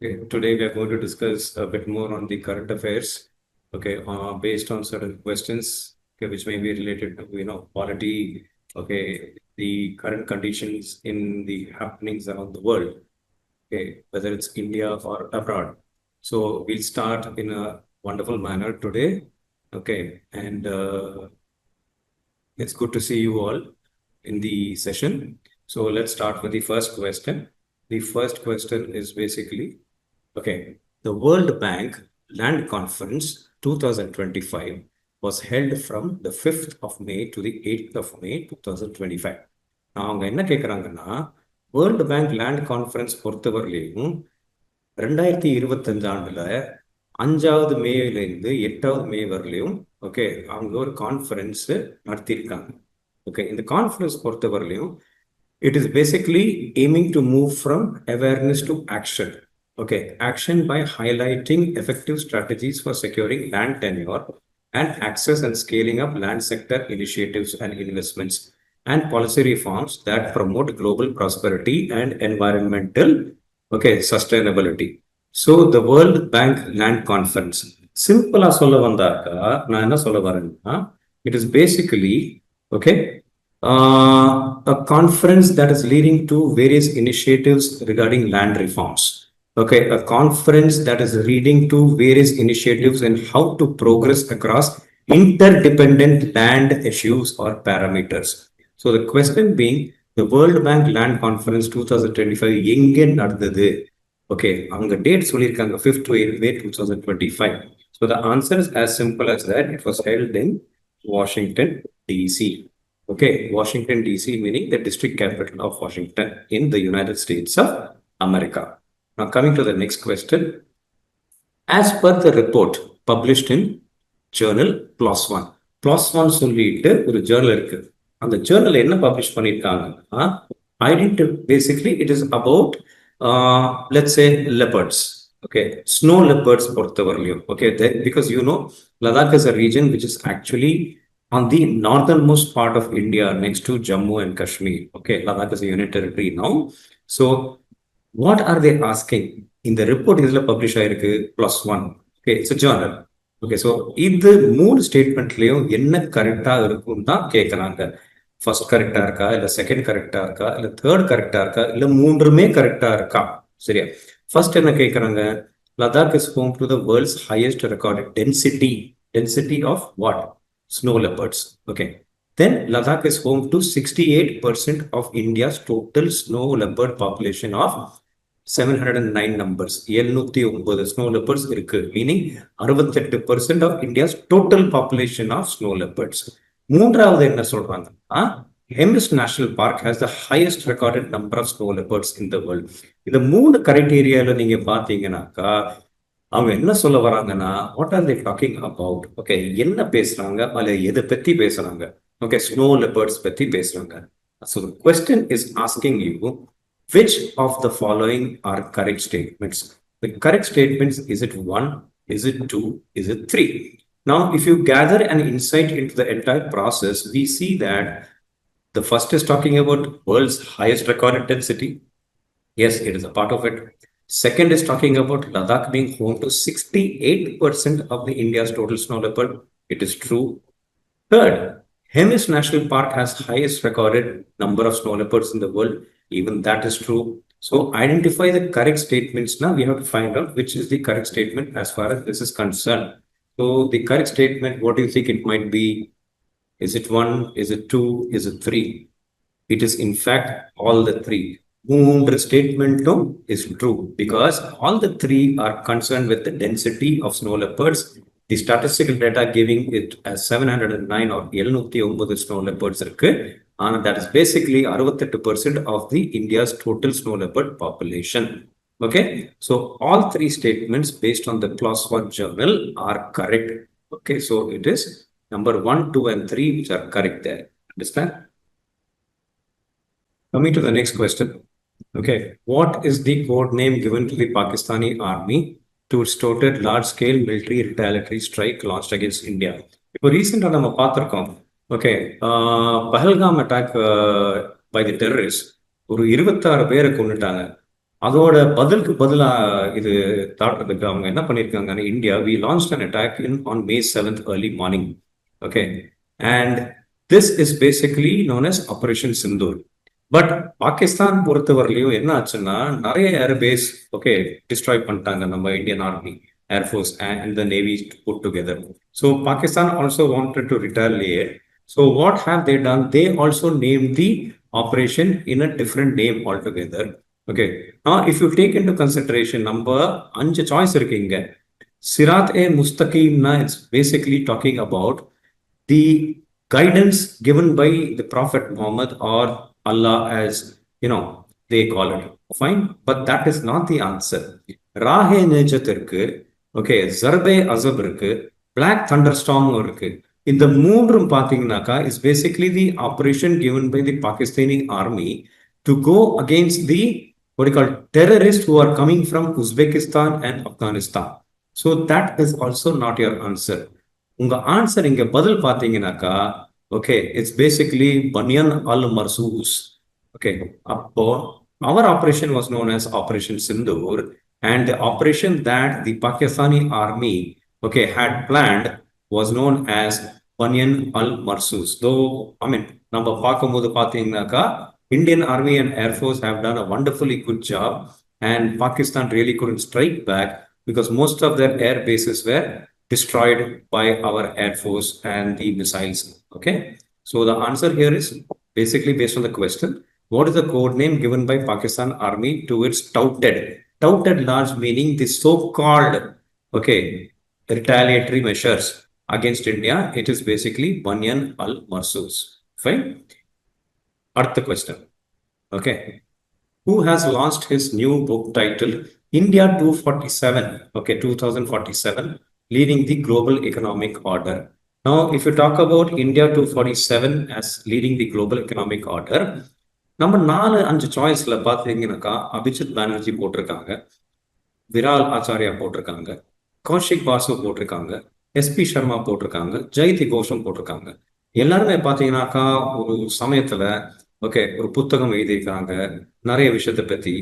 Okay, today we are going to discuss a bit more on the current affairs, okay, based on certain questions, okay, which may be related to, quality, okay, the current conditions in the happenings around the world, okay, whether it's India or abroad. So we'll start in a wonderful manner today, okay, and it's good to see you all in the session. So let's start with the first question. The first question is basically, okay, the World Bank Land Conference 2025 was held from the 5th of May to the 8th of May 2025. அவங்க என்ன கேட்குறாங்கன்னா world bank land conference பொறுத்தவரையிலையும் 2025 ஆண்டுல 5வது மேலேருந்து 8வது மே வரலையும் okay அவங்க ஒரு கான்ஃபரன்ஸ் நடத்தியிருக்காங்க. ஓகே, இந்த கான்ஃபரன்ஸ் பொறுத்தவரையிலையும் it is basically aiming to move from awareness to action. Okay, action by highlighting effective strategies for securing land tenure and access and scaling up land sector initiatives and investments and policy reforms that promote global prosperity and environmental, okay, sustainability. So the World Bank Land Conference, simple சொல்ல வந்தாக்கா நான் என்ன சொல்ல வரேன்னா, it is basically, okay, a conference that is leading to various initiatives regarding land reforms. Okay, a conference that is leading to various initiatives and how to progress across interdependent land issues or parameters. So the question being, the World Bank Land Conference 2025 எங்கே நடந்தது? Okay, அவங்க date சொல்லியிருக்காங்க 5th to 8th May 2025. So the answer is as simple as that. It was held in Washington, D.C. Okay, Washington, D.C. meaning the district capital of Washington in the United States of America. Now coming to the next question. As per the report published in journal PLOS ONE. PLOS ONE சொல்லிட்டு ஒரு journal இருக்கு. அந்த journal என்ன publish பண்ணிருக்காங்கன்னா, basically it is about, let's say leopards. Okay, snow leopards பொறுத்தவரையிலும். Okay, because Ladakh is a region which is actually on the northernmost part of India next to Jammu and Kashmir. Okay, Ladakh is a union territory now. So what are they asking? In the report is published PLOS ONE. Okay, it's a journal. Okay, so இது மூணு ஸ்டேட்மெண்ட்லயும் என்ன கரெக்டா இருக்கும் தான் கேட்கறாங்க. First கரெக்டா இருக்கா, இல்ல செகண்ட் கரெக்டா இருக்கா, இல்ல தேர்ட் கரெக்டா இருக்கா, இல்ல மூன்றுமே கரெக்டா இருக்கா? சரியா? ஃபர்ஸ்ட் என்ன கேட்கறாங்க? Ladakh is home to the world's highest recorded density. Density of what? Snow leopards. Okay. Then Ladakh is home to 68% of India's total snow leopard population of 709 numbers. 709 snow leopards இருக்கு. Meaning 68% of India's total population of snow leopards. மூன்றாவது என்ன சொல்றாங்கன்னா, Hemis National Park has the highest recorded number of snow leopards in the world. இந்த மூணு கிரைட்டீரியால நீங்க பாத்தீங்கன்னாக்கா அவங்க என்ன சொல்ல வராங்கன்னா, what are they talking about? Okay, என்ன பேசுறாங்க, அல்ல எதை பத்தி பேசுறாங்க? Okay, snow leopards பத்தி பேசுறாங்க. So the question is asking you, which of the following are correct statements? The correct statements, is it 1, is it 2, is it 3? Now, if you gather an insight into the entire process, we see that the first is talking about world's highest recorded density. Yes, it is a part of it. Second is talking about Ladakh being home to 68% of the India's total snow leopard. It is true. Third, Hemis National Park has highest recorded number of snow leopards in the world. Even that is true. So identify the correct statements. Now we have to find out which is the correct statement as far as this is concerned. So the correct statement, what do you think it might be? Is it 1? Is it 2? Is it 3? It is in fact all the three. மூன்று ஸ்டேட்மெண்ட்டும் is true because all the three are concerned with the density of snow leopards. The statistical data giving it as 709 or 709 snow leopards இருக்கு. And that is basically 68% of the India's total snow leopard population. Okay, so all three statements based on the PLOS ONE journal are correct. Okay, so it is number 1, 2, and 3 which are correct there. Understand? Coming to the next question. Okay, what is the code name given to the Pakistani army to its total large-scale military retaliatory strike launched against India? இப்போ ரீசெண்டாக நம்ம பார்த்துருக்கோம். Okay, Pahalgam attack by the terrorist ஒரு 26 பேரை கொண்டுட்டாங்க. அதோட பதிலுக்கு பதிலா இது தாட்டுறதுக்கு அவங்க என்ன பண்ணியிருக்காங்கன்னா, India we launched an attack on May 7th early morning. Okay, and this is basically known as operation Sindoor. But Pakistan பொறுத்தவரையிலையும் என்ன ஆச்சுன்னா, நிறைய ஏர்பேஸ் ஓகே டிஸ்ட்ராய் பண்ணிட்டாங்க நம்ம Indian army, air force and the navy put together. So Pakistan also wanted to retaliate. So what have they done? They also name the operation in a different name all together. Okay, if you take into consideration நம்ம 5 choice இருக்கு இங்க. சிராத் ஏ முஸ்தகீம்னா it's basically talking about the guidance given by the Prophet Muhammad or Allah, as you know they call it. Fine, but that is not the answer. ராஹே நேஜத் இருக்கு, okay, ஜர்பே அசப் இருக்கு, black தண்டர்ஸ்டார்ம் இருக்கு. இந்த மூன்றும் பார்த்தீங்கன்னாக்கா is basically the operation given by the Pakistani army to go against the what you call terrorists who are coming from Uzbekistan and Afghanistan. So that is also not your answer. உங்க answer இங்க பதில் பார்த்தீங்கன்னாக்கா okay it's basically பனியன் அல் Marsoos. Okay, அப்போ our operation was known as Operation Sindoor, and the operation that the Pakistani army okay had planned was known as Banyan al Marsus. Though I mean நம்ம பார்க்கும்போது பார்த்தீங்கன்னாக்கா Indian Army and Air Force have done a wonderfully good job, and Pakistan really couldn't strike back because most of their air bases were destroyed by our Air Force and the missiles. Okay, so the answer here is basically based on the question, what is the code name given by Pakistan Army to its touted large, meaning the so-called okay retaliatory measures against India? It is basically Banyan al Marsus. Fine. Earth question. Okay. Who has launched his new book titled India 247, okay, 2047, Leading the Global Economic Order? Now, if you talk about India 247 as leading the global economic order, நம்ம 4-5 சாய்ஸ்ல பார்த்தீங்கன்னாக்கா அபிஜித் பானர்ஜி போட்டிருக்காங்க, விரால் ஆச்சாரியா போட்டிருக்காங்க, கௌஷிக் பாசு போட்டிருக்காங்க, SP Sharma போட்டிருக்காங்க, ஜெயதி கோஷம் போட்டிருக்காங்க. எல்லாருமே பார்த்தீங்கன்னாக்கா ஒரு சமயத்துல ஓகே ஒரு புத்தகம் எழுதியிருக்காங்க நிறைய விஷயத்தை பத்தி.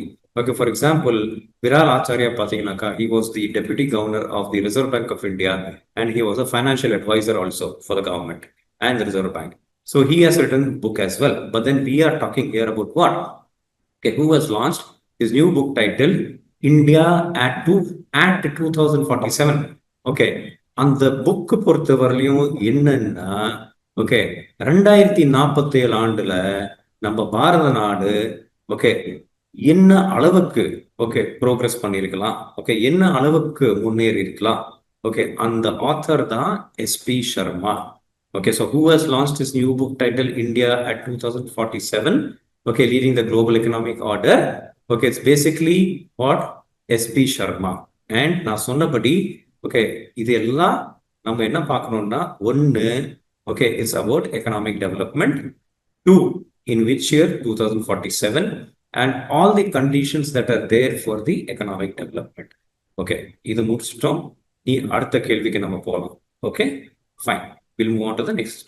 ஓகே, ஃபார் எக்ஸாம்பிள் விரால் ஆச்சாரியா பார்த்தீங்கன்னாக்கா he was the deputy governor of the Reserve Bank of India and he was a financial advisor also for the government and the Reserve Bank. So he has written book as well. But then we are talking here about what? Okay, who has launched his new book titled India at 2047. Okay, அந்த book பொறுத்தவரையிலையும் என்னன்னா okay 2047 ஆண்டுல நம்ம பாரத நாடு okay என்ன அளவுக்கு okay progress பண்ணியிருக்கலாம், okay என்ன அளவுக்கு முன்னேறி இருக்கலாம். ஓகே, அந்த ஆத்தர் தான் SP Sharma. Okay, so who has launched his new book titled India at 2047? Okay, leading the global economic order. Okay, it's basically what? SB Sharma. And நான் சொன்னபடி ஓகே இது எல்லாம் நம்ம என்ன பார்க்கணும்னா, ஒன்று okay it's about economic development, 2 in which year 2047, and all the conditions that are there for the economic development. Okay, இது முடிச்சிட்டோம். நீ அடுத்த கேள்விக்கு நம்ம போகலாம். Okay, fine. We'll move on to the next.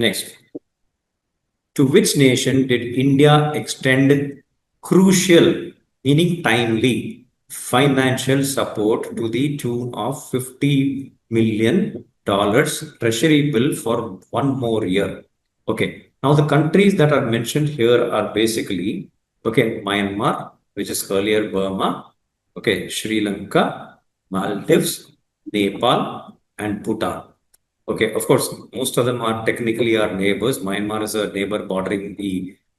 Next. To which nation did India extend crucial, meaning timely, financial support to the tune of $50 million treasury bill for 1 more year? Okay. Now the countries that are mentioned here are basically, okay, Myanmar, which is earlier Burma, okay, Sri Lanka, Maldives, Nepal, and Bhutan. Okay, of course, most of them are technically our neighbors. Myanmar is a neighbor bordering the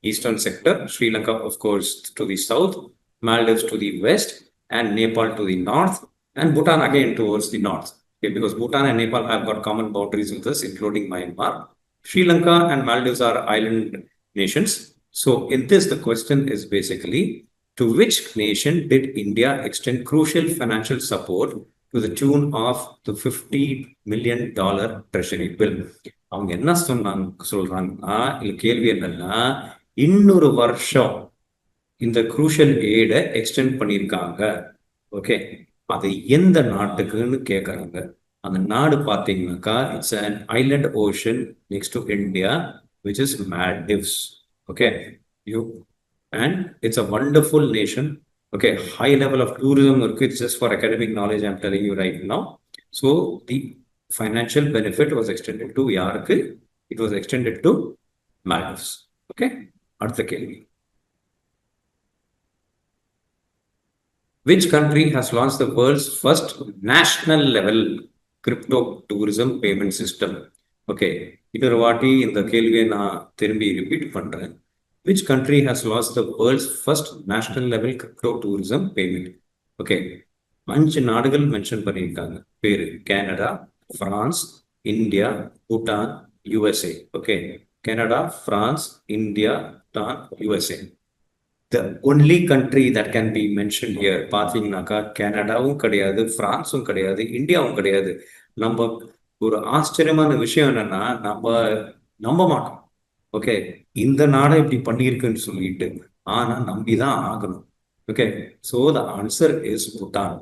eastern sector, Sri Lanka, of course, to the south, Maldives to the west, and Nepal to the north, and Bhutan again towards the north. Okay, because Bhutan and Nepal have got common boundaries with us, including Myanmar. Sri Lanka and Maldives are island nations. So in this, the question is basically, to which nation did India extend crucial financial support to the tune of the $50 million treasury bill? அவங்க என்ன சொல்றாங்கன்னா, இல்ல கேள்வி என்னன்னா, இன்னொரு வருஷம் இந்த crucial எய்டை extend பண்ணியிருக்காங்க. ஓகே, அது எந்த நாட்டுக்குன்னு கேட்கறாங்க. அந்த நாடு பார்த்தீங்கன்னாக்கா it's an island ocean next to India, which is Maldives. Okay, you and it's a wonderful nation. Okay, high level of tourism. It's just for academic knowledge. I'm telling you right now. So the financial benefit was extended to Yarku. It was extended to Maldives. Okay, அடுத்த கேள்வி. Which country has launched the world's first national level crypto tourism payment system? Okay, இன்னொரு வாட்டி இந்த கேள்வியை நான் திரும்பி repeat பண்றேன். Which country has launched the world's first national level crypto tourism payment? Okay, 5 நாடுகள் மென்ஷன் பண்ணியிருக்காங்க பேரு. Canada, France, India, Bhutan, USA. Okay, Canada, France, India, Bhutan, USA. The only country that can be mentioned here பார்த்தீங்கன்னாக்கா கனடாவும் கிடையாது, பிரான்ஸும் கிடையாது, இந்தியாவும் கிடையாது. நம்ம ஒரு ஆச்சரியமான விஷயம் என்னன்னா நம்ம நம்ப மாட்டோம். ஓகே, இந்த நாடை இப்படி பண்ணியிருக்குன்னு சொல்லிட்டு ஆனா நம்பிதான் ஆகணும். Okay, so the answer is Bhutan.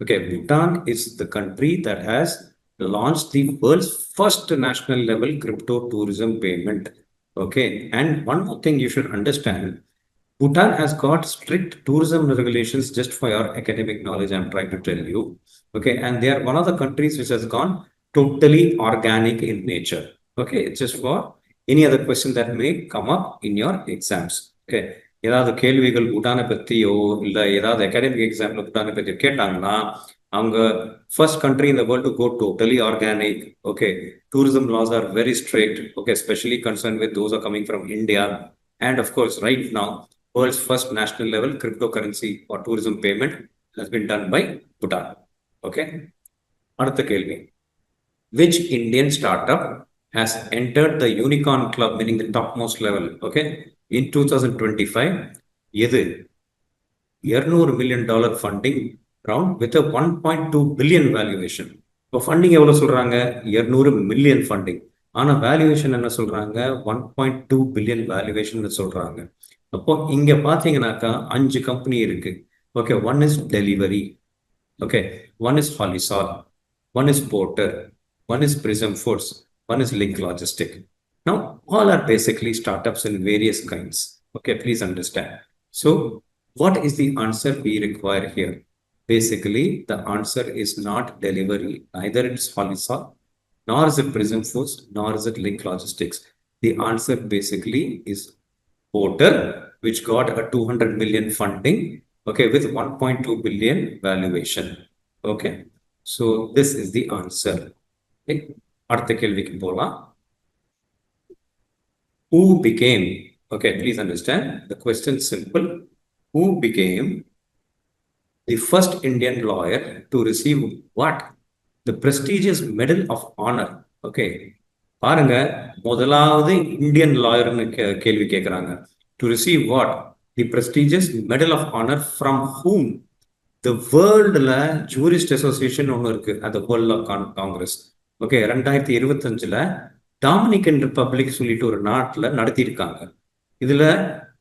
Okay, Bhutan is the country that has launched the world's first national level crypto tourism payment. Okay, and one more thing you should understand, Bhutan has got strict tourism regulations. Just for your academic knowledge, I'm trying to tell you. Okay, and they are one of the countries which has gone totally organic in nature. Okay, it's just for any other question that may come up in your exams. Okay, ஏதாவது கேள்விகள் பூட்டானை பற்றியோ இல்லை ஏதாவது academic example பூட்டானை பற்றியோ கேட்டாங்கன்னா அவங்க first country in the world to go totally organic. Okay, tourism laws are very strict. Okay, especially concerned with those are coming from India. And of course, right now, world's first national level cryptocurrency or tourism payment has been done by Bhutan. Okay, அடுத்த கேள்வி. Which Indian startup has entered the unicorn club, meaning the topmost level? Okay, in 2025, எது $200 million funding round with a 1.2 billion valuation. இப்போ funding எவ்வளோ சொல்றாங்க? 200 million funding. ஆனா valuation என்ன சொல்றாங்க? 1.2 billion valuation சொல்றாங்க. அப்போ இங்க பாத்தீங்கன்னாக்கா 5 கம்பெனி இருக்கு. Okay, one is delivery. Okay, one is ஹாலிசால், one is Porter, one is Prism Foods, one is Link Logistic. Now, all are basically startups in various kinds. Okay, please understand. So, what is the answer we require here? Basically, the answer is not delivery. Neither it's Holisol, nor is it Prism Foods, nor is it Link Logistics. The answer basically is Porter, which got a 200 million funding, okay, with 1.2 billion valuation. Okay, so this is the answer. Okay, அடுத்த கேள்விக்கு போலாம். Who became, okay, please understand, the question is simple. Who became the first Indian lawyer to receive what? The prestigious Medal of Honor. Okay, பாருங்க, முதலாவது Indian லாயர்னு கேள்வி கேட்குறாங்க. To receive what? The prestigious Medal of Honor from whom? The வேர்ல்டுல jurist association ஒன்று இருக்கு, அந்த world of congress. Okay, 2025 Dominican republic சொல்லிட்டு ஒரு நாட்டில் நடத்தியிருக்காங்க. இதுல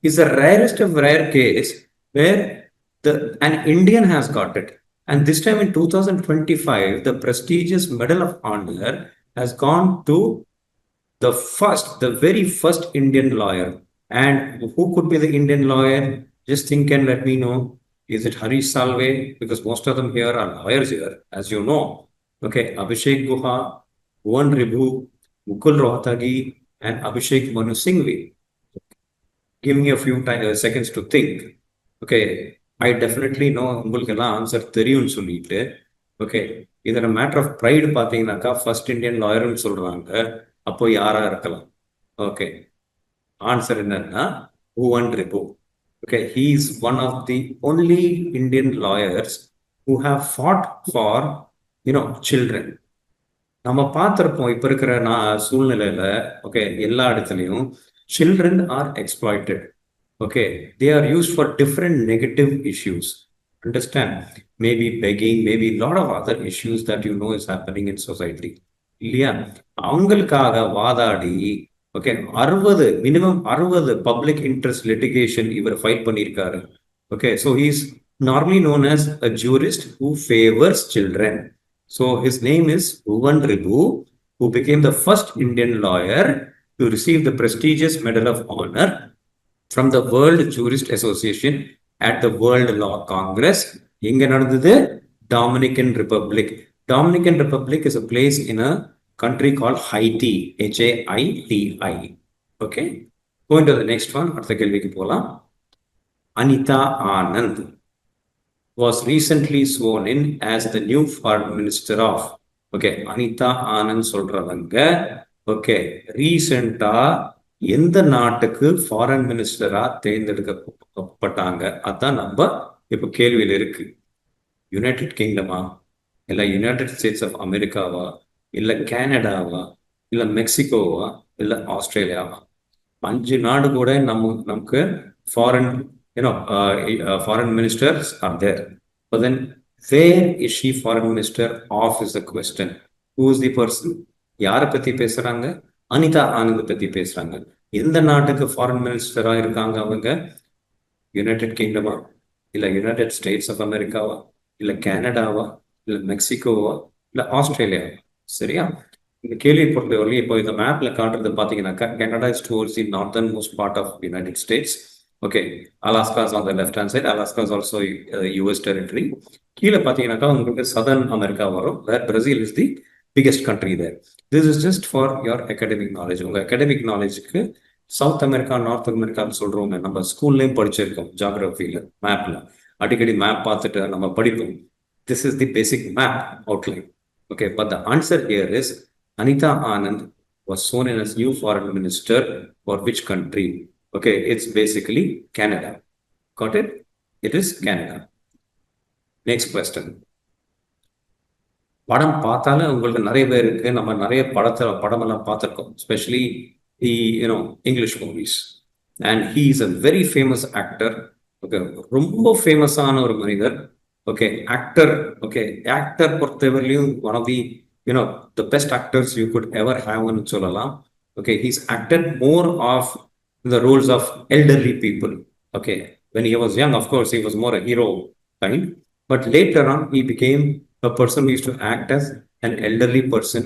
is a rarest of rare case where an Indian has got it. And this time in 2025, the prestigious Medal of Honor has gone to the very first Indian lawyer. And who could be the Indian lawyer? Just think and let me know. Is it Harish Salve? Because most of them here are lawyers here, as you know. Okay, Abhishek Guha, Bhuvan Ribhu, Mukul Rohatagi, and Abhishek Manu Singhvi. Give me a few seconds to think. Okay, I definitely know உங்களுக்கெல்லாம் answer தெரியும்னு சொல்லிட்டு. Okay, இதில் matter of pride பார்த்தீங்கன்னாக்கா first Indian லாயர்னு சொல்றாங்க. அப்போ யாரா இருக்கலாம்? Okay, answer என்னன்னா Bhuvan Ribhu. Okay, he is one of the only Indian lawyers who have fought for, children. நம்ம பார்த்துருப்போம் இப்போ இருக்கிற சூழ்நிலையில, ஓகே, எல்லா இடத்துலையும் children are exploited. Okay, they are used for different negative issues. Understand? Maybe begging, maybe a lot of other issues that is happening in society. இல்லையா? அவங்களுக்காக வாதாடி, okay, 60 minimum 60 public interest litigation இவர் file பண்ணியிருக்காரு. Okay, so he is normally known as a jurist who favors children. So his name is Bhuvan Ribhu, who became the first Indian lawyer to receive the prestigious Medal of Honor. from the World Jurist Association at the World Law Congress. எங்க நடந்தது? Dominican Republic. Dominican Republic is a place in a country called Haiti, Haiti. Okay. Going to the next one, அடுத்த கேள்விக்கு போலாம். Anita Anand was recently sworn in as the new foreign minister of. Okay, Anita Anand சொல்றவங்க okay ரீசெண்டா எந்த நாட்டுக்கு foreign மினிஸ்டரா தேர்ந்தெடுக்கப்பட்டாங்க? அதான் நம்ம இப்ப கேள்வியில் இருக்கு. யுனைடெட் கிங்டமா, இல்ல யுனைடெட் ஸ்டேட்ஸ் ஆஃப் அமெரிக்காவா, இல்ல கனடாவா, இல்ல மெக்சிகோவா, இல்ல ஆஸ்திரேலியாவா? 5 நாடு கூட நமக்கு foreign foreign ministers are there. But then, where is she foreign minister of is the question. Who is the person? யாரை பத்தி பேசுறாங்க? அனிதா ஆனந்த் பத்தி பேசுறாங்க. எந்த நாட்டுக்கு ஃபாரின் மினிஸ்டரா இருக்காங்க அவங்க? யுனைடெட் கிங்டமா, இல்ல யுனைடெட் ஸ்டேட்ஸ் ஆஃப் அமெரிக்காவா, இல்ல கனடாவா, இல்ல மெக்சிகோவா, இல்ல ஆஸ்திரேலியாவா? சரியா? இந்த கேள்வி பொறுத்தவரையும் இப்போ இந்த மேப்ல காட்டுறது பாத்தீங்கன்னாக்கா Canada is towards the northern most part of United States. Okay, Alaska is on the left hand side. Alaska is also US territory. கீழே பாத்தீங்கன்னாக்கா உங்களுக்கு சதர்ன் அமெரிக்கா வரும். Where Brazil is the biggest country there. This is just for your academic knowledge. உங்க academic நாலேஜுக்கு south America, north அமெரிக்கான்னு சொல்றவங்க நம்ம ஸ்கூல்லையும் படிச்சிருக்கோம். ஜாகிரபியில மேப்ல அடிக்கடி மேப் பார்த்துட்டு நம்ம படிப்போம். This is the basic map outline. Okay, but the answer here is Anita Anand was sworn in as new foreign minister for which country? Okay, it's basically Canada. Got it? It is Canada. Next question. படம் பார்த்தாலே உங்களுக்கு நிறைய பேருக்கு நம்ம நிறைய படமெல்லாம் பார்த்துருக்கோம், especially the English movies. And he is a very famous actor. Okay, ரொம்ப ஃபேமஸான ஒரு மனிதர். Okay, actor. ஓகே, ஆக்டர் பொறுத்தவரையிலையும் one of the the best actors you could ever have னு சொல்லலாம். Okay, he's acted more of the roles of elderly people. Okay, when he was young, of course, he was more a hero kind. But later on, he became a person who used to act as an elderly person.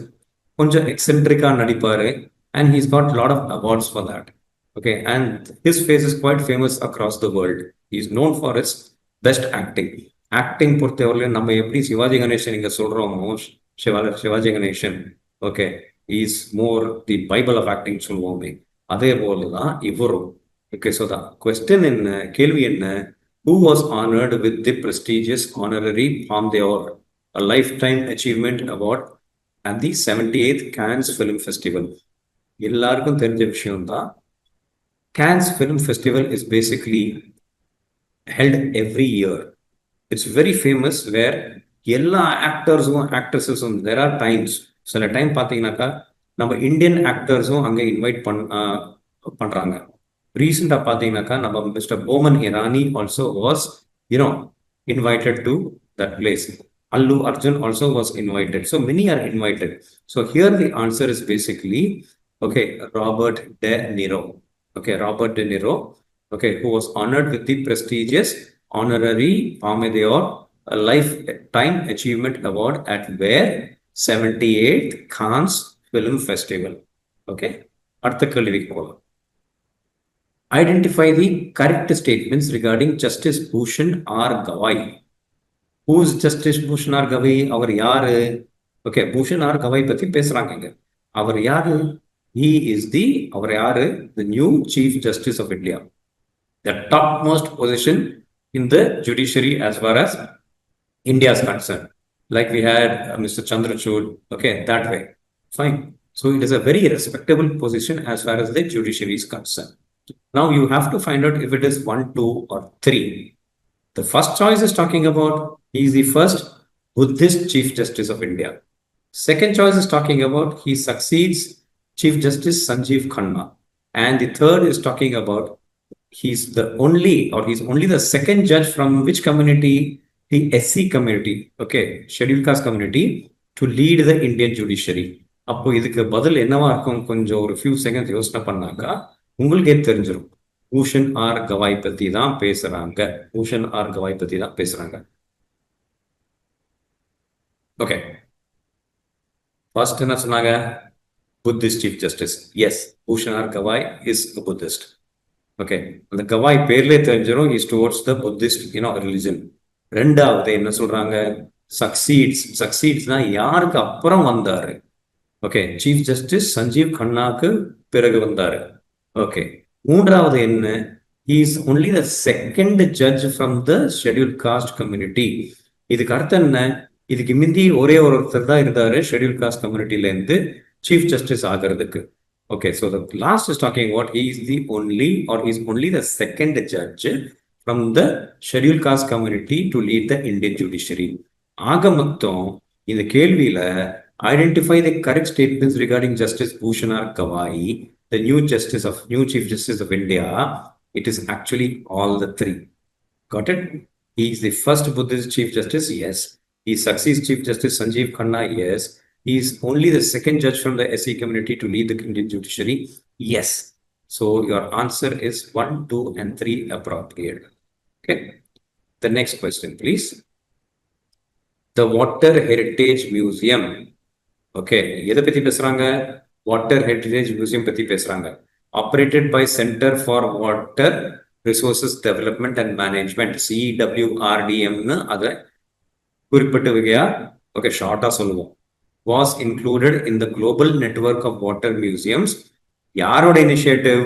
கொஞ்சம் eccentric-ஆ நடிப்பாரு. And he's got a lot of awards for that. Okay, and his face is quite famous across the world. He's known for his best acting. Acting பொறுத்தவரையிலும் நம்ம எப்படி சிவாஜி கணேசன் இங்க சொல்றோமோ, Sivaji Ganesan okay is more the bible of acting சொல்லுவோமே, அதே போலதான் இவரும். Okay, so the question என்ன, கேள்வி என்ன? Who was honoured with the prestigious honorary palm d'Or, a lifetime achievement award at the 78th Cannes Film Festival? எல்லாருக்கும் தெரிஞ்ச விஷயம் தான். Cannes Film Festival is basically held every year. It's very famous where எல்லா ஆக்டர்ஸும் ஆக்ட்ரஸஸும் there are times, சில time பார்த்தீங்கன்னாக்கா நம்ம Indian ஆக்டர்ஸும் அங்கே invite பண்றாங்க. ரீசெண்டாக பார்த்தீங்கன்னாக்கா நம்ம mister Boman Irani also was invited to that place. Allu Arjun also was invited. So many are invited. So here the answer is basically okay, Robert De Niro. Okay, Robert De Niro. Okay, who was honored with the prestigious honorary Palme d'Or, a lifetime achievement award at where 78th Cannes Film Festival. Okay, அடுத்த கேள்விக்கு போகலாம். Identify the correct statements regarding Justice Bhushan R. Gavai. Who is Justice Bhushan R. Gavai? அவர் யாரு? Okay, Bhushan R Gavai பத்தி பேசுறாங்க. அவர் யாரு? He is அவர் யாரு? The new Chief Justice of India. The topmost position in the judiciary as far as India is concerned. Like we had Mr. Chandrachud, okay, that way. Fine. So it is a very respectable position as far as the judiciary is concerned. Now you have to find out if it is 1, 2, or 3. The first choice is talking about he is the first Buddhist Chief Justice of India. Second choice is talking about he succeeds Chief Justice Sanjeev Khanna. And the third is talking about he's only the second judge from which community? The SC community, okay, scheduled caste community, to lead the Indian judiciary. அப்போ இதுக்கு பதில் என்னவா இருக்கும்? கொஞ்சம் ஒரு few second யோசனை பண்ணாக்கா உங்களுக்கே தெரிஞ்சிடும். பூஷன் ஆர் கவாய் பத்தி தான் பேசுறாங்க. பூஷன் ஆர் கவாய் பத்தி தான் பேசுறாங்க. ஓகே, ஃபர்ஸ்ட் என்ன சொன்னாங்க? Buddhist chief justice. Yes, Bhushan R Gavai is a Buddhist. Okay, அந்த கவாய் பேர்லயே தெரிஞ்சிடும் is towards the Buddhist religion. ரெண்டாவது என்ன சொல்றாங்க? சக்சீட்ஸ்னா யாருக்கு அப்புறம் வந்தாரு? ஓகே, சீஃப் ஜஸ்டிஸ் சஞ்சீவ் கண்ணாக்கு பிறகு வந்தாரு. ஓகே, மூன்றாவது என்ன? Is only the second judge from the schedule caste community. இதுக்கு அர்த்தம் என்ன? இதுக்கு முந்தி ஒரே ஒருத்தர் தான் இருந்தாரு ஷெட்யூல் காஸ்ட் கம்யூனிட்டில இருந்து சீஃப் ஜஸ்டிஸ் ஆகிறதுக்கு. Okay, so the last is talking what he is the only or is only the second judge from the scheduled caste community to lead the Indian judiciary. ஆக மொத்தம் இந்த கேள்வியில identify the correct statements regarding Justice Bhushan R. Gawai, the new Chief Justice of India. It is actually all the three. Got it? He is the first Buddhist Chief Justice, yes. He succeeds Chief Justice Sanjeev Khanna, yes. He is only the second judge from the SC community to lead the Indian judiciary, yes. So your answer is 1, 2, and 3 appropriate. Okay. The next question, please. The Water Heritage Museum. Okay. எதை பத்தி பேசுறாங்க? Water Heritage Museum பத்தி பேசுறாங்க. Operated by Center for Water Resources Development and Management, CWRDM னு அதை குறிப்பிட்ட வகையா okay ஷார்ட்டா சொல்லுவோம். Was included in the global network of water museums. யாரோட இனிஷியேட்டிவ்,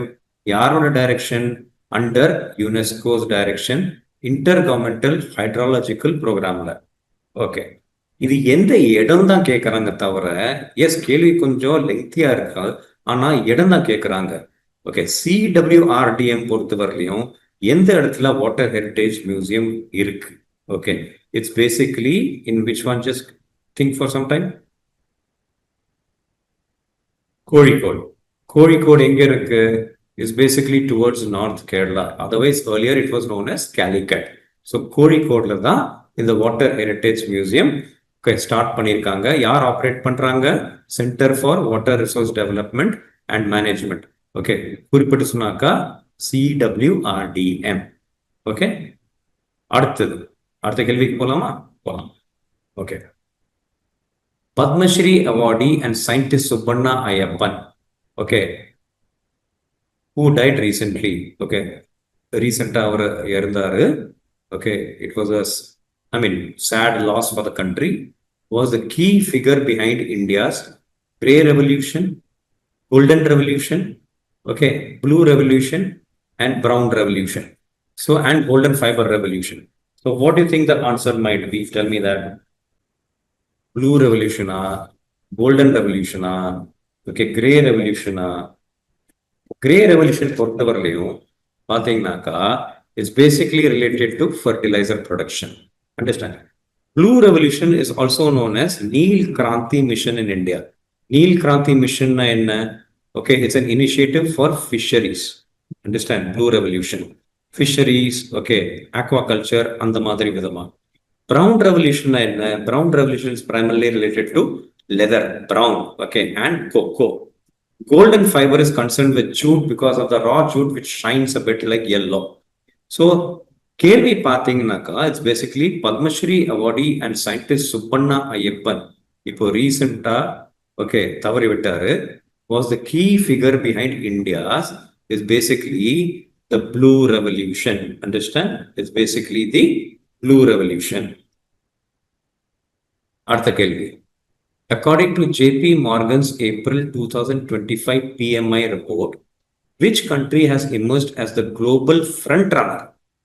யாரோட direction? Under UNESCO's direction, intergovernmental hydrological ப்ரோக்ராம்ல. ஓகே, இது எந்த இடம் தான் கேட்கறாங்க தவிர, எஸ் கேள்வி கொஞ்சம் லெங்க்தியா இருக்கா, ஆனா இடம் தான் கேட்கறாங்க. ஓகே, CWRDM பொறுத்தவரையிலையும் எந்த இடத்துல வாட்டர் ஹெரிட்டேஜ் மியூசியம் இருக்கு? Okay, it's basically in which one? Just think for some time. Kozhikode. Kozhikode எங்க இருக்கு? Is basically towards north Kerala. Otherwise earlier it was known as Calicut. So கோழிக்கோடுல தான் இந்த வாட்டர் ஹெரிட்டேஜ் மியூசியம் ஸ்டார்ட் பண்ணியிருக்காங்க. யார் ஆப்ரேட் பண்றாங்க? Centre for water resource development and management. Okay, குறிப்பிட்டு சொன்னாக்கா CWRDM. ஓகே, அடுத்த கேள்விக்கு போலாமா? போலாம். Okay, Padmashri awardee and scientist Subbanna Ayyappan. Okay, who died recently. Okay, ரீசெண்டா அவர் இறந்தாரு. Okay, it was a sad loss for the country. Was the key figure behind India's Grey Revolution, Golden Revolution, okay, Blue Revolution, and Brown Revolution. So, and Golden Fiber Revolution. So, what do you think the answer might be? Tell me that. Blue Revolution, Golden Revolution, okay, Grey Revolution. Grey Revolution பொறுத்தவரையிலையும் பார்த்தீங்கன்னாக்கா it's basically related to fertiliser production. Understand? Blue Revolution is also known as Neel Kranti Mission in India. Neel Kranti Mission na enna? Okay, it's an initiative for fisheries. Understand? Blue Revolution. Fisheries, okay, aquaculture, அந்த மாதிரி விதமா. Brown Revolution na enna? Brown Revolution is primarily related to leather, brown, okay, and cocoa. Golden fiber is concerned with jute because of the raw jute which shines a bit like yellow. So, கேள்வி பார்த்தீங்கன்னாக்கா it's basically Padmashri awardee and scientist Subbanna Ayyappan இப்போ ரீசெண்டா okay தவறி விட்டாரு. Was the key figure behind India's is basically the blue revolution. Understand? It's basically the blue revolution. அடுத்த கேள்வி. According to JP Morgan's April 2025 PMI report, which country has emerged as the global front runner?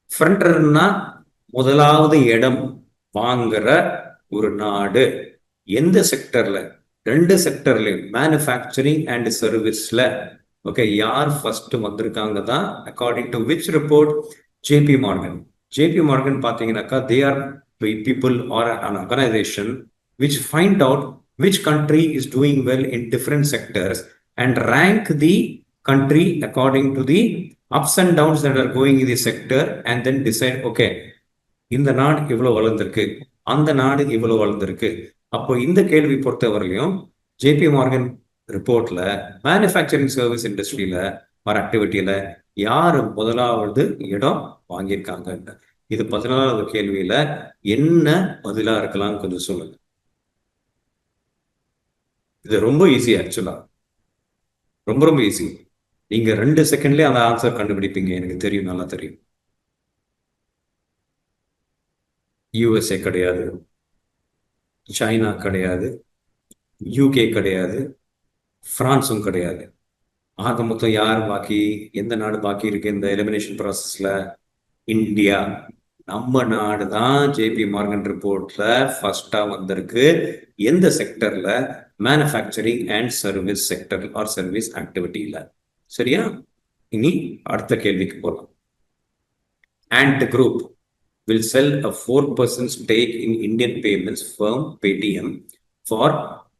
Front runner முதலாவது இடம் வாங்குற ஒரு நாடு எந்த செக்டர்ல? ரெண்டு செக்டர்லயும் மேனுஃபேக்சரிங் அண்ட் சர்வீஸ்ல. ஓகே, யார் ஃபர்ஸ்ட் வந்திருக்காங்க தான் according to which report? JP Morgan. JP Morgan பார்த்தீங்கன்னாக்கா they are people are an organization which find out which country is doing well in different sectors and rank the country according to the ups and downs that are going in the sector and then decide, okay, இந்த நாடு இவ்வளவு வளர்ந்திருக்கு, அந்த நாடு இவ்வளவு வளர்ந்திருக்கு. அப்போ இந்த கேள்வி பொறுத்தவரையிலையும் ஜேபி மார்கன் ரிப்போர்ட்ல மேனுஃபேக்சரிங் சர்வீஸ் இண்டஸ்ட்ரியில வர ஆக்டிவிட்டியில யாரு முதலாவது இடம் வாங்கியிருக்காங்க? இது 14வது கேள்வியில என்ன பதிலா இருக்கலாம் கொஞ்சம் சொல்லுங்க. இது ரொம்ப ஈஸி, ஆக்சுவலா ரொம்ப ஈஸி. நீங்க 2 செகண்ட்லயே அந்த ஆன்சர் கண்டுபிடிப்பீங்க, எனக்கு தெரியும், நல்லா தெரியும். யூஎஸ்ஏ கிடையாது, சைனா கிடையாது, யூகே கிடையாது, பிரான்ஸும் கிடையாது. ஆக மொத்தம் யார் பாக்கி, எந்த நாடு பாக்கி இருக்கு இந்த எலிமினேஷன் ப்ராசஸ்ல? இந்தியா. நம்ம நாடு தான் ஜேபி மார்கன் ரிப்போர்ட்ல ஃபர்ஸ்டா வந்திருக்கு. எந்த செக்டர்ல? Manufacturing and service sector or service ஆக்டிவிட்டியில. சரியா? இனி அடுத்த கேள்விக்கு போகலாம். Ant Group will sell a 4% stake in Indian payments firm Paytm for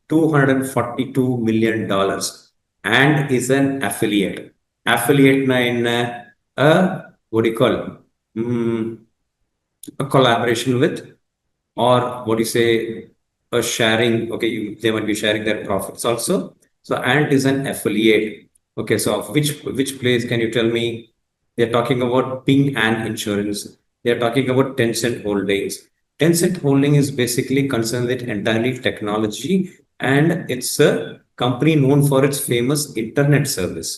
$242 million and is an affiliate. Affiliate na in what do you call? A collaboration with, or what do you say, a sharing. Okay, they might be sharing their profits also. So Ant is an affiliate. Okay, so of which place can you tell me? They're talking about Ping An Insurance. They're talking about Tencent Holdings. Tencent Holding is basically concerned with entirely technology, and it's a company known for its famous internet service.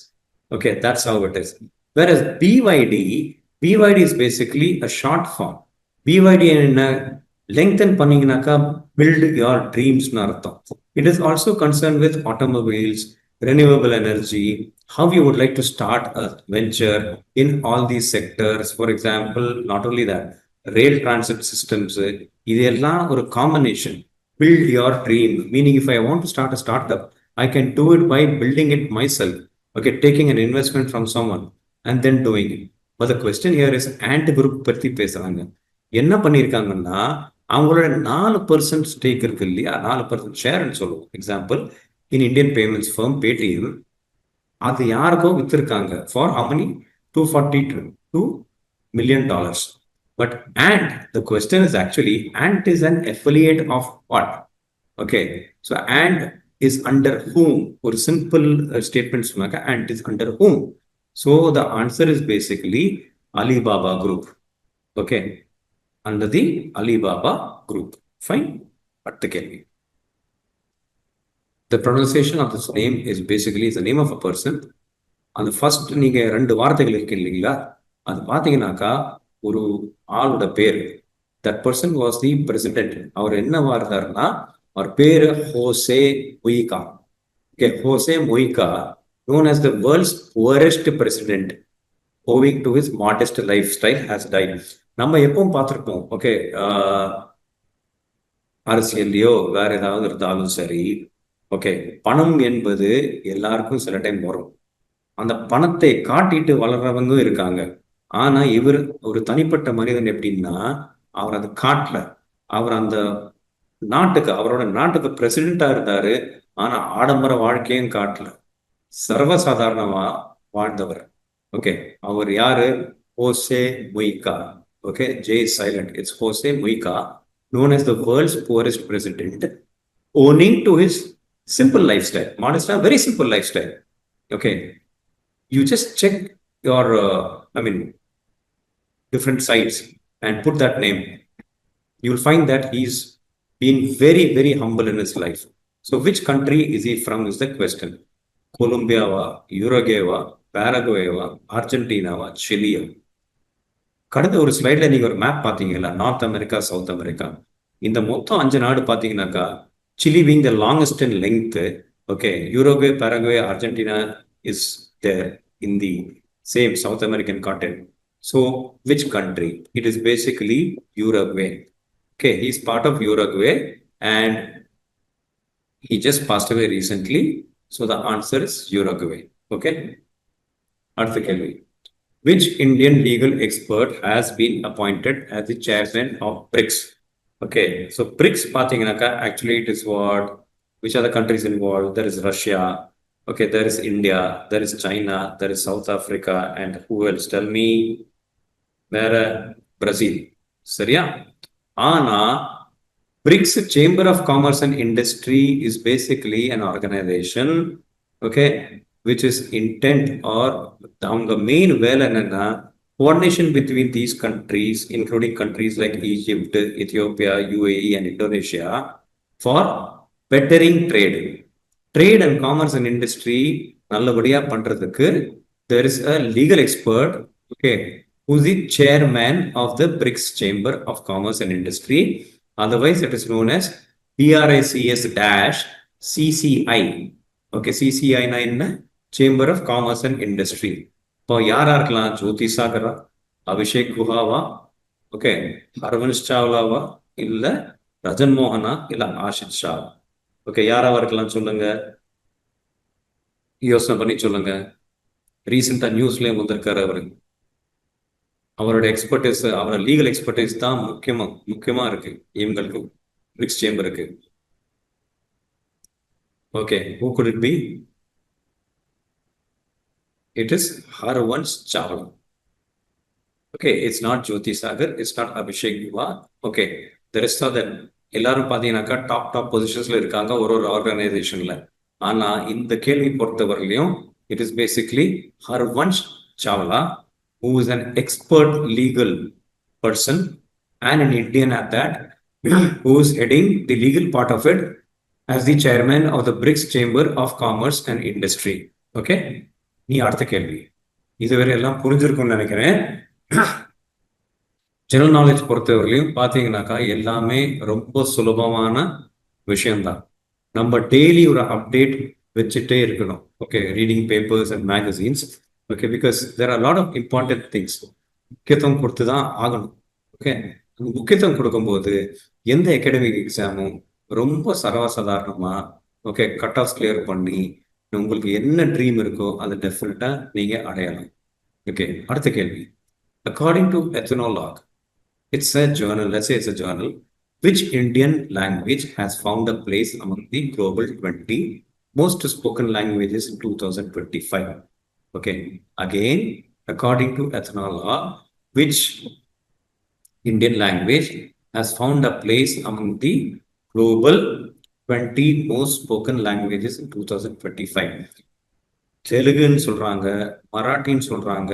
Okay, that's how it is. Whereas BYD is basically a short form. BYD என்ன lengthen பண்ணீங்கனாக்கா build your dreams னு அர்த்தம். It is also concerned with automobiles, renewable energy, how you would like to start a venture in all these sectors. For example, not only that, rail transit systems, இதெல்லாம் ஒரு combination. Build your dream, meaning if I want to start a startup, I can do it by building it myself. Okay, taking an investment from someone and then doing it. But the question here is Ant Group பத்தி பேசுறாங்க. என்ன பண்ணியிருக்காங்கன்னா, அவங்களோட 4% stack இருக்கு இல்லையா, 4% ஷேர்னு சொல்லுவோம். Example, in Indian payments firm Paytm, அது யாருக்கோ வித்திருக்காங்க. For how many? $242 million. But Ant, the question is actually, Ant is an affiliate of what? Okay, so Ant is under whom? ஒரு simple statement சொன்னாக்க Ant is under whom? So the answer is basically Alibaba Group. Okay, under the Alibaba Group. Fine. அடுத்த கேள்வி. The pronunciation of this name is basically the name of a person. அந்த first நீங்க 2 வார்த்தைகள் இருக்கு இல்லைங்களா, அது பார்த்தீங்கன்னாக்கா ஒரு ஆளோட பேர். That person was the president. அவர் என்ன இருந்தாருன்னா, அவர் பேரு Jose Mujica. Okay, Jose Mujica, known as the world's poorest president owing to his modest lifestyle, has died. நம்ம எப்பவும் பார்த்துருப்போம். ஓகே, அரசியல்லையோ வேற ஏதாவது இருந்தாலும் சரி, ஓகே, பணம் என்பது எல்லாருக்கும் சில டைம் வரும். அந்த பணத்தை காட்டிட்டு வளர்றவங்க இருக்காங்க. ஆனா இவர் ஒரு தனிப்பட்ட மனிதன். எப்படின்னா, அவர் அதை காட்டல. அவர் அந்த நாட்டுக்கு, அவரோட நாட்டுக்கு பிரசிடென்டா இருந்தாரு. ஆனா ஆடம்பர வாழ்க்கையும் காட்டல. சர்வசாதாரணமா வாழ்ந்தவர். ஓகே, அவர் யாரு? Jose Mujica. Okay, J silent. It's Jose Mujica, known as the world's poorest president, owing to his simple lifestyle. Modest, very simple lifestyle. Okay, you just check your, different sites and put that name. You'll find that he's been very, very humble in his life. So which country is he from is the question. Colombia, Uruguay, Paraguay, Argentina, Chile. கடந்த ஒரு ஸ்லைட்ல நீங்க ஒரு map பாத்தீங்கல்ல, north America, south America, இந்த மொத்தம் 5 நாடு பாத்தீங்கன்னாக்கா, Chile being the longest in length. Okay, Uruguay, Paraguay, Argentina is there in the same South American continent. So which country? It is basically Uruguay. Okay, he's part of Uruguay and he just passed away recently. So the answer is Uruguay. Okay, அடுத்த கேள்வி. Which Indian legal expert has been appointed as the chairman of BRICS? Okay, so BRICS பார்த்தீங்கன்னாக்கா, actually it is what? Which are the countries involved? There is Russia. Okay, there is India, there is China, there is South Africa, and who else? Tell me. வேற Brazil. சரியா? ஆனா BRICS Chamber of Commerce and Industry is basically an organization, okay, which is intent or the main வேலை என்னன்னா, coordination between these countries, including countries like Egypt, Ethiopia, UAE, and Indonesia, for bettering trade and commerce and industry நல்லபடியா பண்றதுக்கு there is a legal expert, okay, who's the chairman of the BRICS Chamber of Commerce and Industry. Otherwise, it is known as BRICS-CCI. Okay, CCI na என்ன? Chamber of Commerce and Industry. இப்போ யாரா இருக்கலாம்? ஜோதி சாகரா, Abhishek குஹாவா, okay, ஹர்வன்ஷ் சாவ்லாவா, இல்ல ரஜன் மோகனா, இல்ல Ashith Shah. Okay, யாராவா இருக்கலாம் சொல்லுங்க, யோசனை பண்ணி சொல்லுங்க. ரீசெண்டா நியூஸ்லயும் வந்திருக்காரு அவரு. அவரோட எக்ஸ்பர்டைஸ், அவரோட லீகல் எக்ஸ்பர்டைஸ் தான் முக்கியமா இருக்கு இவங்களுக்கு, பிரிக்ஸ் சேம்பருக்கு. Okay, who could it be? It is Harvansh Chawla. Okay, it's not Jyoti Sagar, it's not Abhishek Yuva. Okay, the rest of them எல்லாரும் பாத்தீங்கன்னாக்கா டாப் பொசிஷன்ஸ்ல இருக்காங்க ஒரு ஆர்கனைசேஷன்ல. ஆனா இந்த கேள்வி பொறுத்தவரையிலையும் it is basically Harvansh Chawla, who is an expert legal person and an Indian at that, who is heading the legal part of it as the chairman of the BRICS Chamber of Commerce and Industry. Okay, நீ அடுத்த கேள்வி. இதுவரை எல்லாம் புரிஞ்சிருக்கும்னு நினைக்கிறேன். General knowledge பொறுத்தவரையிலையும் பார்த்தீங்கன்னாக்கா எல்லாமே ரொம்ப சுலபமான விஷயம்தான். நம்ம டெய்லி ஒரு அப்டேட் வச்சுட்டே இருக்கணும். Okay, reading papers and magazines. Okay, because there are lot of important things. முக்கியத்துவம் கொடுத்து தான் ஆகணும். ஓகே, முக்கியத்துவம் கொடுக்கும்போது எந்த அகாடமிக் எக்ஸாமும் ரொம்ப சர்வசாதாரணமா, ஓகே, கட் ஆஃப் கிளியர் பண்ணி உங்களுக்கு என்ன ட்ரீம் இருக்கோ அதை டெஃபினட்டா நீங்க அடையலாம். ஓகே, அடுத்த கேள்வி. According to Ethnologue, it's a journal, let's say it's a journal, which Indian language has found a place among the global 20 most spoken languages in 2025? Okay, again, according to Ethnologue, which Indian language has found a place among the global 20 most spoken languages in 2025? தெலுங்குன்னு சொல்றாங்க, மராட்டின்னு சொல்றாங்க,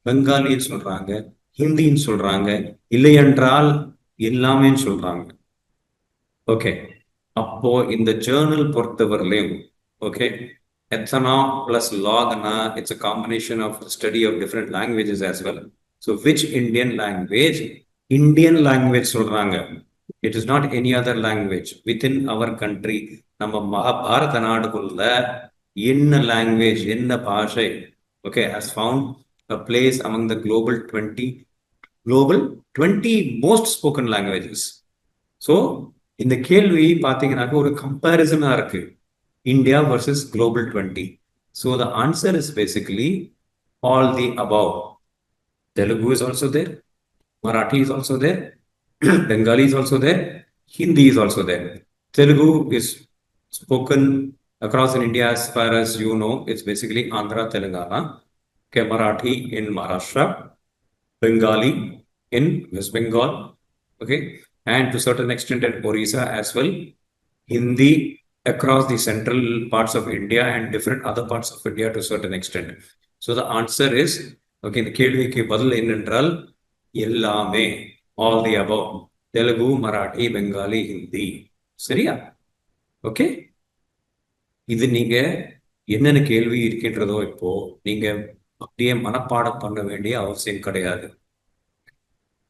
பெங்காலின்னு சொல்றாங்க, ஹிந்தின்னு சொல்றாங்க, இல்லையென்றால் எல்லாமே சொல்றாங்க. Okay, அப்போ இந்த journal பொறுத்தவரையிலையும், ஓகே, எத்தனா பிளஸ் லாக்னா it's a combination of study of different languages as well. So which Indian language சொல்றாங்க. It is not any other language within our country. நம்ம பாரத நாடுக்குள்ள என்ன லாங்குவேஜ், என்ன பாஷை, okay, has found a place among the global 20 most spoken languages. So இந்த கேள்வி பாத்தீங்கன்னாக்க ஒரு கம்பேரிசனா இருக்கு, India versus global 20. So the answer is basically all the above. Telugu is also there, Marathi is also there, Bengali is also there, Hindi is also there. Telugu is spoken across in India as far as you know. It's basically Andhra, Telangana. Okay, Marathi in Maharashtra, Bengali in West Bengal, okay, and to certain extent in Orissa as well. Hindi across the central parts of India and different other parts of India to certain extent. So the answer is, okay, the கேள்விக்கு பதில் என்னென்றால் எல்லாமே, all the above, Telugu, Marathi, Bengali, Hindi. சரியா? Okay, இது நீங்க என்னென்ன கேள்வி இருக்கின்றதோ இப்போ நீங்க அப்படியே மனப்பாடம் பண்ண வேண்டிய அவசியம் கிடையாது.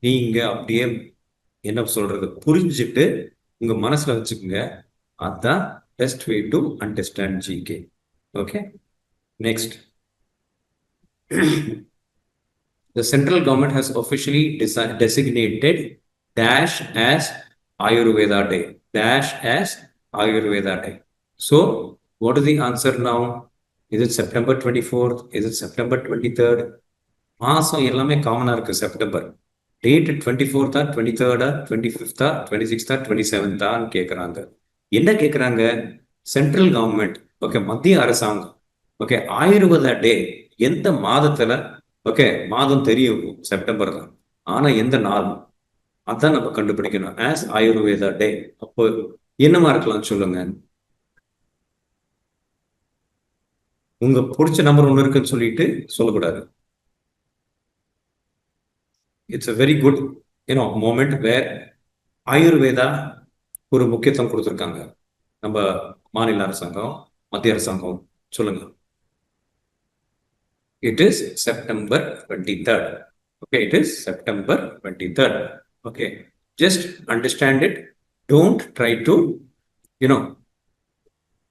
நீங்க அப்படியே என்ன சொல்றது புரிஞ்சுட்டு உங்க மனசுல வச்சுக்கோங்க. அதுதான் best way to understand GK. Okay, next. The central government has officially designated dash as Ayurveda Day. Dash as Ayurveda Day. So, what is the answer now? Is it September 24th? Is it September 23rd? மாசம் எல்லாமே காமனா இருக்கு. September date 24th, 23rd, 25th, 26th, 27th கேட்குறாங்க. என்ன கேட்குறாங்க? Central government, okay, மத்திய அரசாங்கம், okay, ஆயுர்வேத டே எந்த மாதத்துல? ஓகே, மாதம் தெரியும் செப்டம்பர் தான், ஆனா எந்த நாள் அதான் நம்ம கண்டுபிடிக்கணும். ஆஸ் ஆயுர்வேதா டே. அப்போ என்னமா இருக்கலாம் சொல்லுங்க. உங்க பிடிச்ச நம்பர் ஒன்று இருக்குன்னு சொல்லிட்டு சொல்லக்கூடாது. It's a very good moment where Ayurveda ஒரு முக்கியத்துவம் கொடுத்துருக்காங்க நம்ம மாநில அரசாங்கம், மத்திய அரசாங்கம். சொல்லுங்க. It is September 23rd. Okay, it is September 23rd. Okay, just understand it. Don't try to,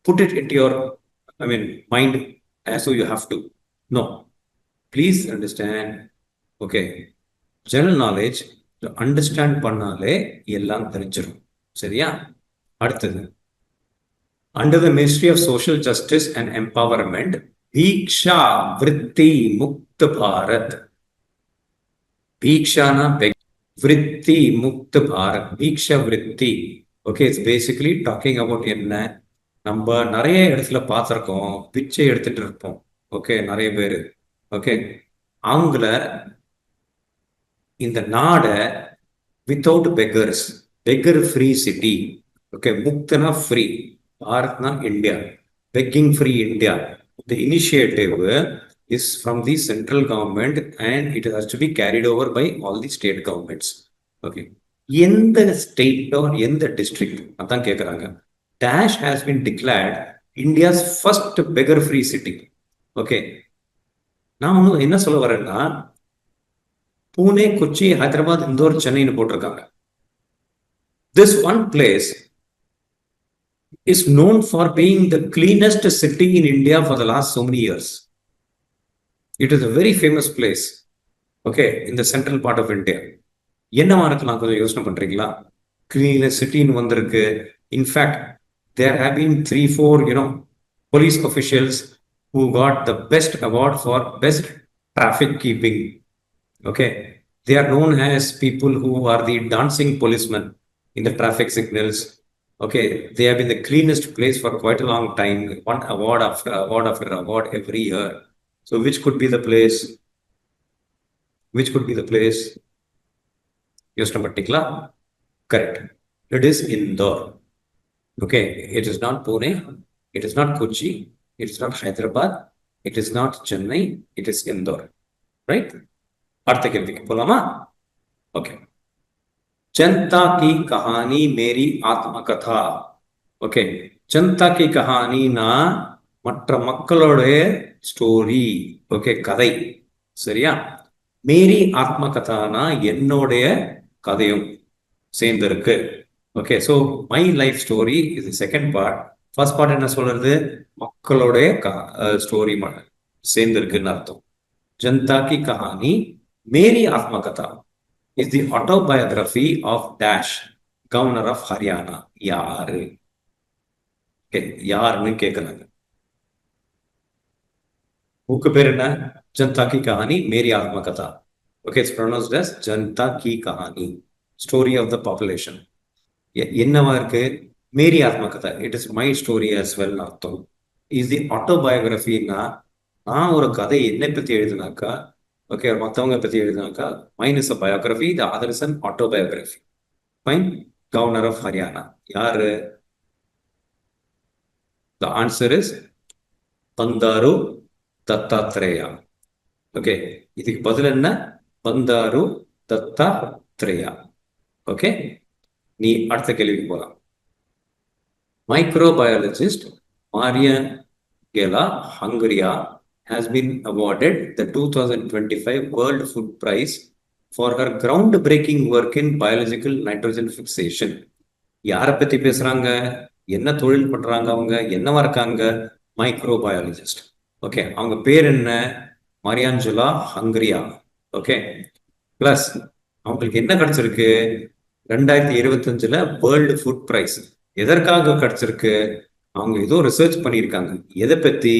put it into your, mind as though you have to. No, please understand. Okay, general knowledge understand பண்ணாலே எல்லாம் தெரிஞ்சிடும். சரியா? அடுத்தது, under the Ministry of Social Justice and Empowerment, Diksha Vritti Mukt Bharat. Bhikshana Vritti Mukt Bharat. Bhiksha Vritti. Okay, it's basically talking about என்ன நம்ம நிறைய இடத்துல பார்த்துருக்கோம், பிச்சை எடுத்துட்டு இருப்போம். ஓகே, நிறைய பேர். ஓகே, அவங்கள இந்த நாடை without beggars, beggar free city. Okay, முக்தனா ஃப்ரீ, பாரத்னா India, begging free India. The initiative is from the central government and it has to be carried over by all the state governments. Okay, எந்த ஸ்டேட்டோ எந்த district அதான் கேட்குறாங்க. Dash has been declared India's first beggar free city. Okay, நான் ஒன்றும் என்ன சொல்ல வரேன்னா, பூனே, கொச்சி, ஹைதராபாத், இந்தோர், சென்னைன்னு போட்டிருக்காங்க. This one place is known for being the cleanest city in India for the last so many years. It is a very famous place. Okay, in the central part of India. என்னவா இருக்கலாம் கொஞ்சம் யோசனை பண்றீங்களா? cleanest சிட்டின்னு வந்திருக்கு. In fact there have been 3-4 police officials who got the best award for best traffic keeping. Okay, they are known as people who are the dancing policemen in the traffic signals. Okay, they have been the cleanest place for quite a long time, one award after award after award every year. So which could be the place? Use number tikla. Correct, it is Indore. Okay, it is not Pune, it is not Kochi, it is not Hyderabad, it is not Chennai, it is Indore. Right? அடுத்த கேள்விக்கு போலாமா? Okay, जनता की कहानी मेरी आत्मकथा. Okay, जनता की कहानीனா மற்ற மக்களுடைய ஸ்டோரி. ஓகே, கதை. சரியா? மேரி ஆத்மகதானா என்னுடைய கதையும் சேர்ந்திருக்கு. Okay, so my life story இது செகண்ட் பார்ட். ஃபர்ஸ்ட் பார்ட் என்ன சொல்றது? மக்களுடைய ஸ்டோரி சேர்ந்திருக்குன்னு அர்த்தம். जनता की कहानी मेरी आत्मकथा is the autobiography of Dash, governor of Haryana. யாரு? யாருன்னு கேட்கறாங்க. புக்கு பேர் என்ன? जनता की कहानी मेरी आत्मकथा. Okay, it's pronounced as जनता की कहानी, story of the population. என்னவா இருக்கு? மேரி ஆத்மகதா, it is my story as well அர்த்தம். is the autobiography-னா நான் ஒரு கதை என்னை பத்தி எழுதினாக்கா, ஓகே, மற்றவங்க பத்தி எழுதினாக்கா, mine is a biography, the other is an autobiography. Fine. Governor of Haryana யாரு? The answer is Bandaru Dattatreya. Okay, இதுக்கு பதில் என்ன? பந்தாரு தத்தாத்ரேயா. ஓகே, நீ அடுத்த கேள்விக்கு போலாம். Microbiologist Mariangela Hungaria has been awarded the 2025 World Food Prize for her groundbreaking work in biological nitrogen fixation. யாரை பத்தி பேசுறாங்க? என்ன தொழில் பண்றாங்க அவங்க? என்னவா இருக்காங்க? மைக்ரோபயாலஜிஸ்ட். ஓகே, அவங்க பேர் என்ன? மரியாஞ்சலா ஹங்கரியா. ஓகே, பிளஸ் அவங்களுக்கு என்ன கிடைச்சிருக்கு? 2025 வேர்ல்டு ஃபுட் பிரைஸ். எதற்காக கிடைச்சிருக்கு? அவங்க ஏதோ ரிசர்ச் பண்ணியிருக்காங்க. எதை பத்தி?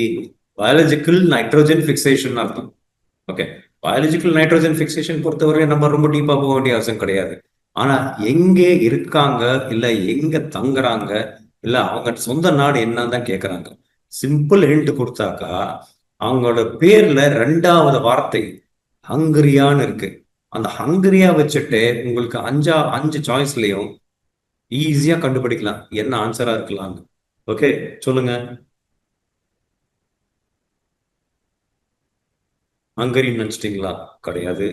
பயாலஜிக்கல் நைட்ரோஜன் ஃபிக்சேஷன் அர்த்தம். ஓகே, பயாலஜிக்கல் நைட்ரோஜன் ஃபிக்சேஷன் பொறுத்தவரை நம்ம ரொம்ப டீப்பா போக வேண்டிய அவசியம் கிடையாது. ஆனா எங்கே இருக்காங்க, இல்ல எங்க தங்குறாங்க, இல்ல அவங்க சொந்த நாடு என்னன்னு தான் கேட்கறாங்க. சிம்பிள் ஹிண்ட் கொடுத்தாக்கா, அவங்களோட பேர்ல 2வது வார்த்தை ஹங்கரியான்னு இருக்கு. அந்த ஹங்கரியா வச்சுட்டு உங்களுக்கு 5 சாய்ஸ்லயும் ஈஸியா கண்டுபிடிக்கலாம் என்ன ஆன்சரா இருக்கலாம். ஓகே, சொல்லுங்க. ஹங்கரின்னு நினைச்சிட்டீங்களா? கிடையாது.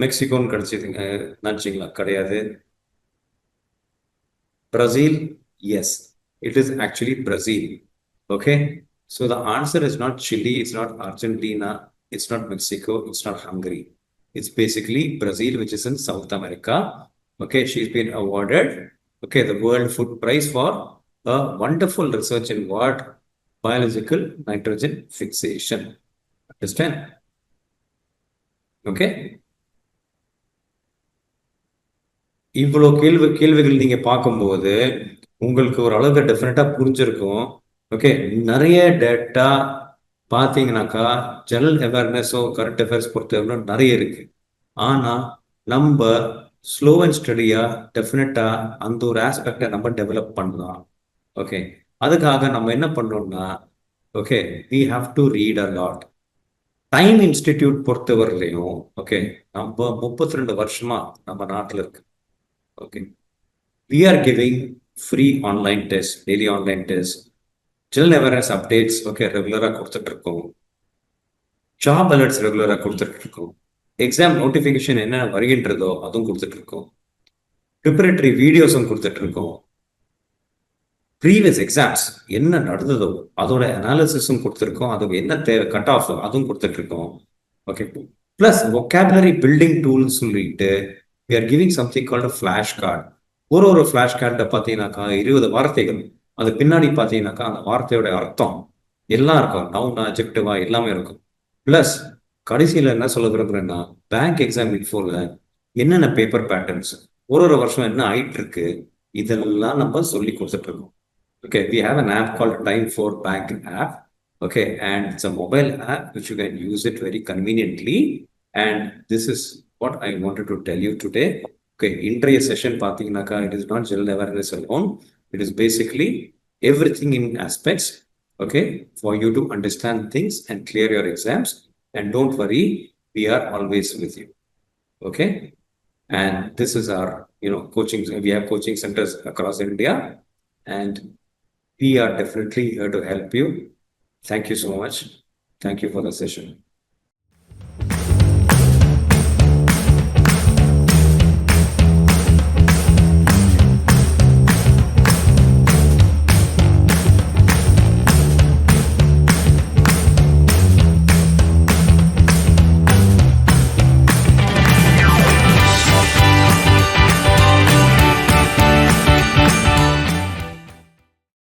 மெக்சிகோன்னு கிடைச்சிதுங்க நினைச்சிங்களா? கிடையாது. Brazil? Yes, it is actually Brazil. Okay, So the answer is not Chile, it's not Argentina, it's not Mexico, it's not Hungary. It's basically Brazil, which is in South America. Okay, she's been awarded, okay, the World Food Prize for a wonderful research in what? Biological nitrogen fixation. Understand? Okay. இவ்வளோ கேள்விகள் நீங்க பார்க்கும்போது உங்களுக்கு ஒரு அளவுக்கு டெஃபினட்டா புரிஞ்சிருக்கும். Okay, நிறைய டேட்டா பார்த்தீங்கன்னாக்கா ஜெனரல் அவேர்னஸோ கரண்ட் அஃபேர்ஸ் பொறுத்தவரை நிறைய இருக்கு. ஆனா நம்ம ஸ்லோ அண்ட் ஸ்டடியா டெஃபினட்டா அந்த ஒரு ஆஸ்பெக்டை நம்ம டெவலப் பண்ணலாம். ஓகே, அதுக்காக நம்ம என்ன பண்ணோம்னா, okay, we have to read a lot. Time institute பொறுத்தவரையிலையும் ஓகே, நம்ம 32 வருஷமா நம்ம நாட்டில் இருக்கு. Okay, we are giving free online tests, daily online tests, general awareness updates, okay, ரெகுலரா கொடுத்துட்டு இருக்கோம். ஜாப் அலர்ட்ஸ் ரெகுலரா கொடுத்துட்டு இருக்கோம். எக்ஸாம் நோட்டிபிகேஷன் என்ன வருகின்றதோ அதுவும் கொடுத்துட்டு இருக்கோம். ப்ரிப்பரேட்டரி வீடியோஸும் கொடுத்துட்டு இருக்கோம். ப்ரீவியஸ் எக்ஸாம்ஸ் என்ன நடந்ததோ அதோட அனாலிசிஸும் கொடுத்துருக்கோம். அதுக்கு என்ன தேவை கட் ஆஃப் அதுவும் கொடுத்துட்டு இருக்கோம். Okay, plus vocabulary building tools சொல்லிட்டு we are giving something called a flash card. ஒரு ஃபிளாஷ் கார்டை பார்த்தீங்கன்னாக்கா 20 வார்த்தைகள், அது பின்னாடி பார்த்தீங்கன்னாக்கா அந்த வார்த்தையோட அர்த்தம் எல்லாம் இருக்கும், நவுன் அட்ஜெக்டிவா எல்லாமே இருக்கும். பிளஸ் கடைசியில் என்ன சொல்ல விரும்புறேன்னா, பேங்க் எக்ஸாம் இன்ஃபோல என்னென்ன பேப்பர் பேட்டர்ன்ஸ் ஒரு வருஷம் என்ன ஆயிட்டு இருக்கு இதெல்லாம் நம்ம சொல்லி கொடுத்துட்டு இருக்கோம். Okay, we have an app called Time for Bank app. Okay, and it's a mobile app which you can use it very conveniently. And this is what I wanted to tell you today. Okay, இன்றைய session பார்த்தீங்கன்னாக்கா it is not general awareness alone. It is basically everything in aspects. Okay, for you to understand things and clear your exams. And don't worry, we are always with you. Okay, and this is our coaching. We have coaching centers across India, and we are definitely here to help you. Thank you so much. Thank you for the session.